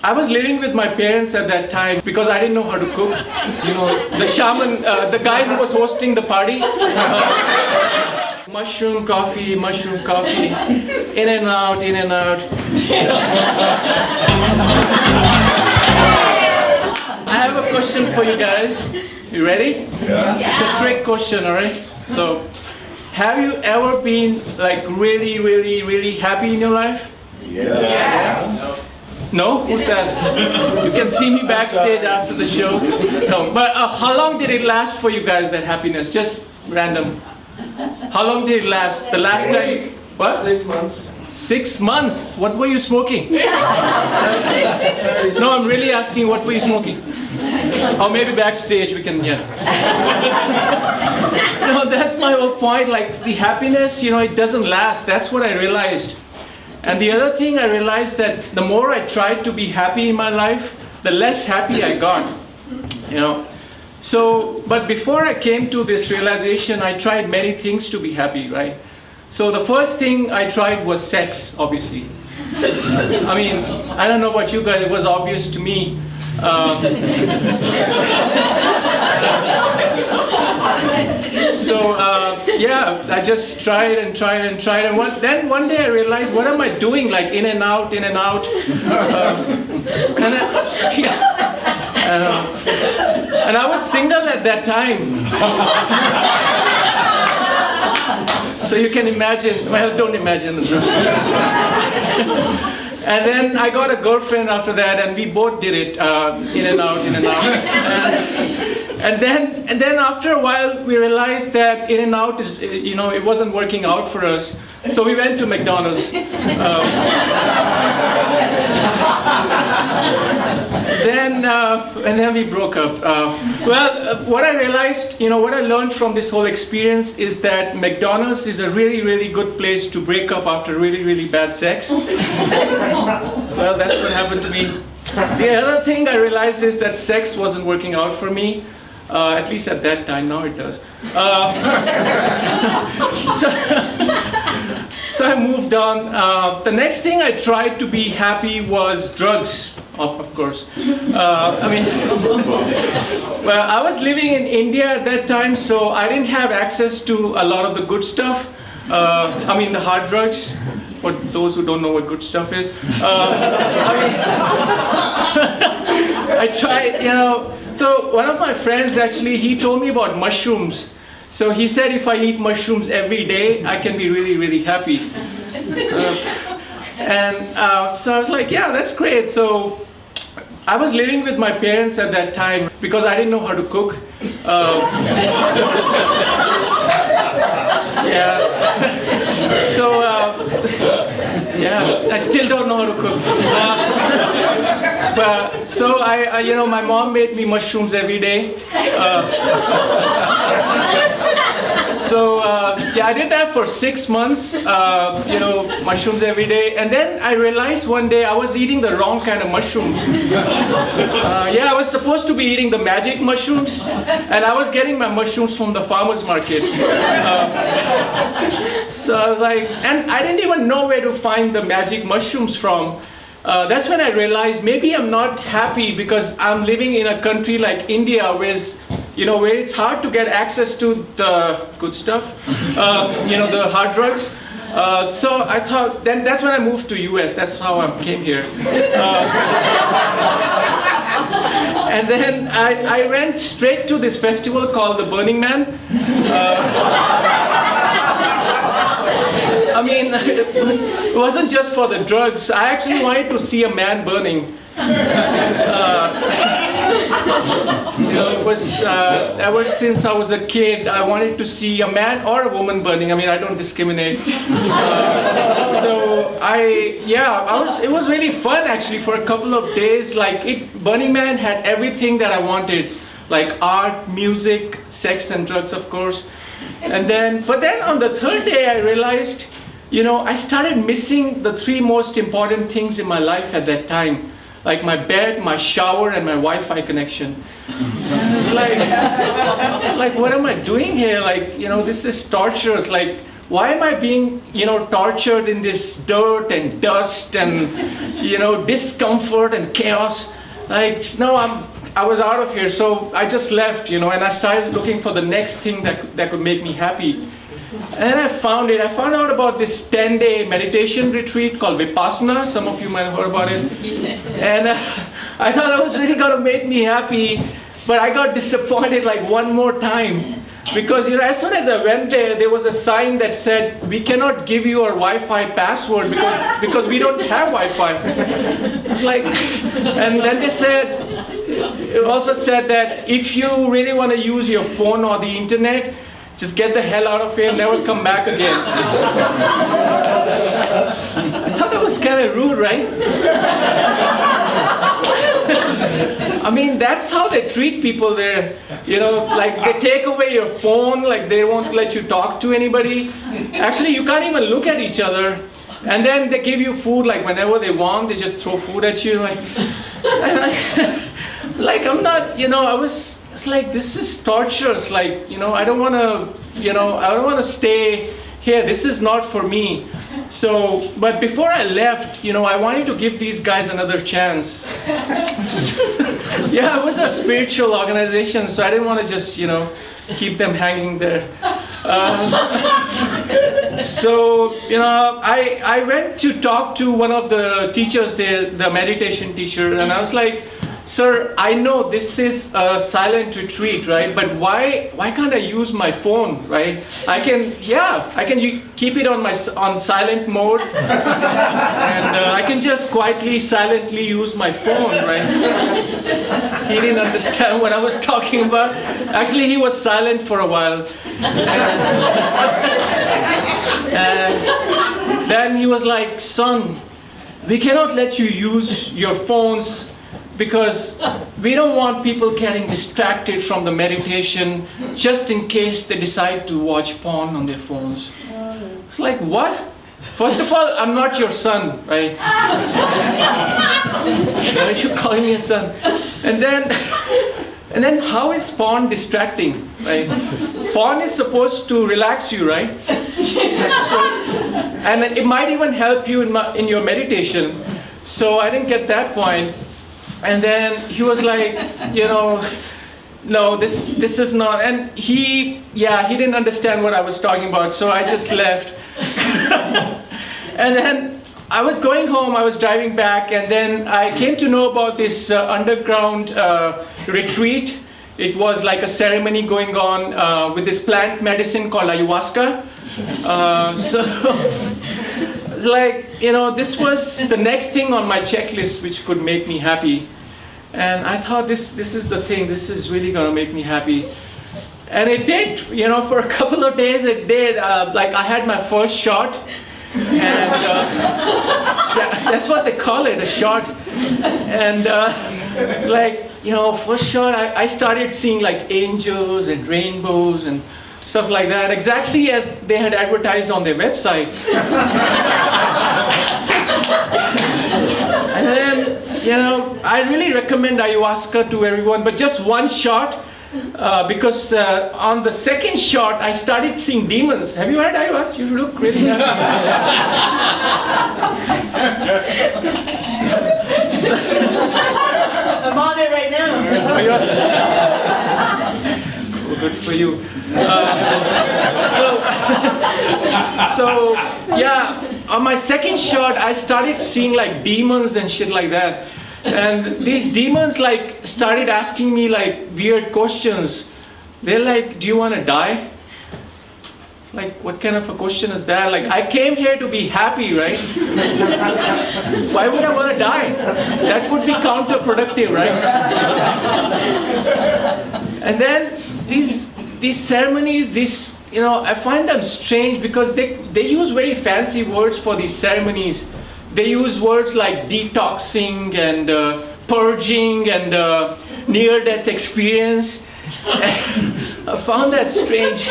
I was living with my parents at that time because I didn't know how to cook. You know, the shaman, the guy who was hosting the party, mushroom coffee, in and out, in and out. I have a question for you guys. You ready? Yeah. It's a trick question, all right? So, have you ever been like really happy in your life? Yes. No? Who's that? You can see me backstage after the show. No, but how long did it last for you guys, that happiness? Just random. How long did it last? The last time? What? 6 months. 6 months? What were you smoking? No, I'm really asking, what were you smoking? Or maybe backstage we can, yeah. No, that's my whole point. Like, the happiness, you know, it doesn't last. That's what I realized. And the other thing I realized that the more I tried to be happy in my life, the less happy I got, you know. So, but before I came to this realization, I tried many things to be happy, right? So the first thing I tried was sex, obviously. I mean, I don't know about you guys, it was obvious to me. Yeah, I just tried, and then one day I realized, what am I doing? Like in and out, and I was single at that time. So you can imagine, well, don't imagine. And then I got a girlfriend after that, and we both did it, in and out. And then after a while, we realized that in and out is, you know, it wasn't working out for us. So we went to McDonald's. And then we broke up. What I realized, you know, what I learned from this whole experience is that McDonald's is a really good place to break up after really bad sex. Well, that's what happened to me. The other thing I realized is that sex wasn't working out for me. At least at that time, now it does. So I moved on. The next thing I tried to be happy was drugs, of course. I mean, well, I was living in India at that time, so I didn't have access to a lot of the good stuff. I mean, the hard drugs. For those who don't know what good stuff is. I tried, you know. So one of my friends actually, he told me about mushrooms. So he said if I eat mushrooms every day, I can be really happy. So I was like, yeah, that's great. So I was living with my parents at that time because I didn't know how to cook. Yeah. So, yeah, I still don't know how to cook. So you know, my mom made me mushrooms every day. Yeah, I did that for 6 months, you know, mushrooms every day. And then I realized one day I was eating the wrong kind of mushrooms. Yeah, I was supposed to be eating the magic mushrooms, and I was getting my mushrooms from the farmer's market. So I was like, and I didn't even know where to find the magic mushrooms from. That's when I realized maybe I'm not happy because I'm living in a country like India, where it's hard to get access to the good stuff, you know, the hard drugs. So I thought, then that's when I moved to US. That's how I came here. And then I went straight to this festival called the Burning Man. I mean, it wasn't just for the drugs. I actually wanted to see a man burning. You know, it was ever since I was a kid, I wanted to see a man or a woman burning. I mean, I don't discriminate. It was really fun actually for a couple of days. Like, Burning Man had everything that I wanted, like art, music, sex, and drugs, of course. But then on the third day, I realized, you know, I started missing the 3 most important things in my life at that time. Like my bed, my shower, and my Wi-Fi connection. like, what am I doing here? Like, you know, this is torturous. Like, why am I being, tortured in this dirt and dust and, discomfort and chaos? Like, no, I was out of here, so I just left, and I started looking for the next thing that could make me happy. And then I found it. I found out about this 10-day meditation retreat called Vipassana. Some of you might have heard about it. And I thought it was really going to make me happy, but I got disappointed like one more time. Because as soon as I went there was a sign that said, we cannot give you our Wi-Fi password because we don't have Wi-Fi. It's like, and then it also said that if you really want to use your phone or the internet, just get the hell out of here and never come back again. I thought that was kind of rude, right? I mean, that's how they treat people there. Like they take away your phone, like they won't let you talk to anybody. Actually, you can't even look at each other. And then they give you food, like whenever they want, they just throw food at you. Like I'm not, it's like, this is torturous. Like, I don't want to stay here. This is not for me. So, but before I left, I wanted to give these guys another chance. Yeah, it was a spiritual organization, so I didn't want to just, keep them hanging there. So, I went to talk to one of the teachers there, the meditation teacher, and I was like, sir, I know this is a silent retreat, right? But why can't I use my phone, right? I can keep it on silent mode, and I can just quietly, silently use my phone, right? He didn't understand what I was talking about. Actually, he was silent for a while. And then he was like, son, we cannot let you use your phones because we don't want people getting distracted from the meditation just in case they decide to watch porn on their phones. It's like, what? First of all, I'm not your son, right? Why are you calling me a son? And then how is porn distracting, right? Porn is supposed to relax you, right? And it might even help you in your meditation. So I didn't get that point. And then he was like, no, this is not. And he didn't understand what I was talking about, so I just left. And then I was going home, I was driving back, and then I came to know about this underground retreat. It was like a ceremony going on with this plant medicine called Ayahuasca. So it's like, this was the next thing on my checklist which could make me happy. And I thought this is the thing, this is really going to make me happy. And it did, for a couple of days it did. Like I had my first shot. And that's what they call it, a shot. And first shot, I started seeing like angels and rainbows and stuff like that, exactly as they had advertised on their website. And then, I really recommend ayahuasca to everyone, but just one shot, because on the second shot, I started seeing demons. Have you had ayahuasca? You look really happy. I'm on it right now. Well, good for you. So on my second shot, I started seeing like demons and shit like that. And these demons like started asking me like weird questions. They're like, do you want to die? It's like, what kind of a question is that? Like, I came here to be happy, right? Why would I want to die? That would be counterproductive, right? And then these ceremonies, I find them strange because they use very fancy words for these ceremonies. They use words like detoxing and purging and near-death experience. I found that strange.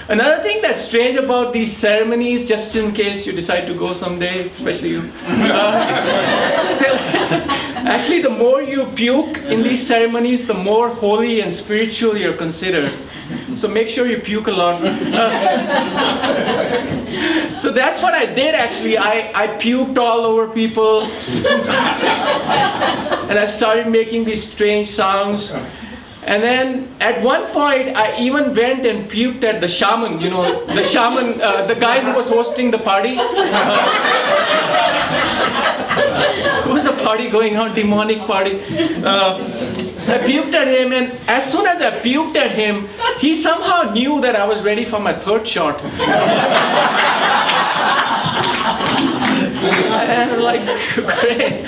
Another thing that's strange about these ceremonies, just in case you decide to go someday, especially you, actually the more you puke in these ceremonies, the more holy and spiritual you're considered. So make sure you puke a lot. So that's what I did actually. I puked all over people. And I started making these strange sounds. And then at one point, I even went and puked at the shaman, the shaman, the guy who was hosting the party. There was a party going on, demonic party. I puked at him, and as soon as I puked at him, he somehow knew that I was ready for my third shot. And I'm like, great.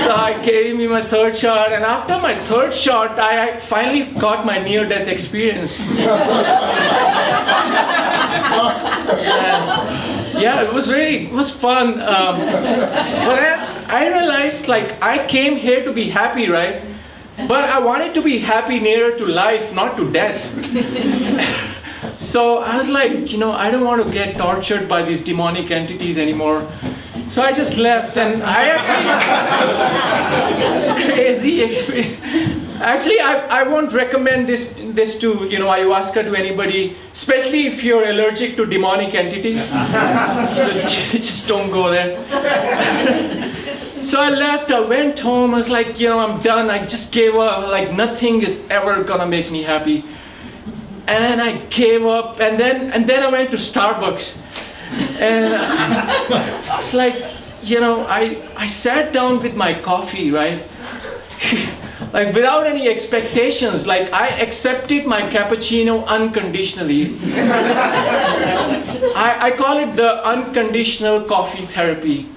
So I gave me my third shot, and after my third shot, I finally got my near-death experience. Yeah, it was fun. But I realized, like, I came here to be happy, right? But I wanted to be happy nearer to life, not to death. So I was like, I don't want to get tortured by these demonic entities anymore. So I just left, and I actually, it's a crazy experience. Actually, I won't recommend this to, ayahuasca to anybody, especially if you're allergic to demonic entities. So just don't go there. So I left, I went home, I was like, I'm done, I just gave up, like nothing is ever gonna make me happy. And I gave up, and then I went to Starbucks. And it's like, I sat down with my coffee, right? Like without any expectations, like I accepted my cappuccino unconditionally. I call it the unconditional coffee therapy.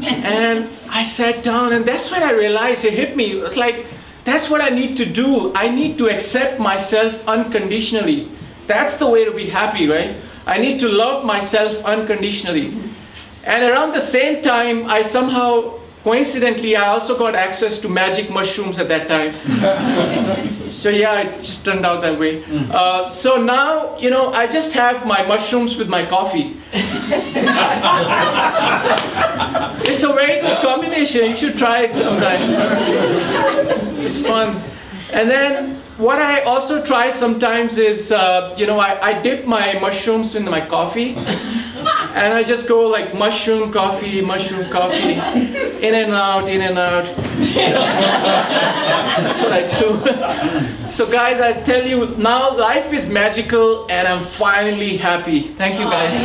And I sat down, and that's when I realized, it hit me. It's like, that's what I need to do. I need to accept myself unconditionally. That's the way to be happy, right? I need to love myself unconditionally. And around the same time, I somehow, coincidentally, I also got access to magic mushrooms at that time. So yeah, it just turned out that way. So now, I just have my mushrooms with my coffee. It's a very good combination. You should try it sometime. It's fun. And then what I also try sometimes is, I dip my mushrooms in my coffee. And I just go like mushroom, coffee, in and out, in and out. That's what I do. So guys, I tell you, now life is magical and I'm finally happy. Thank you guys.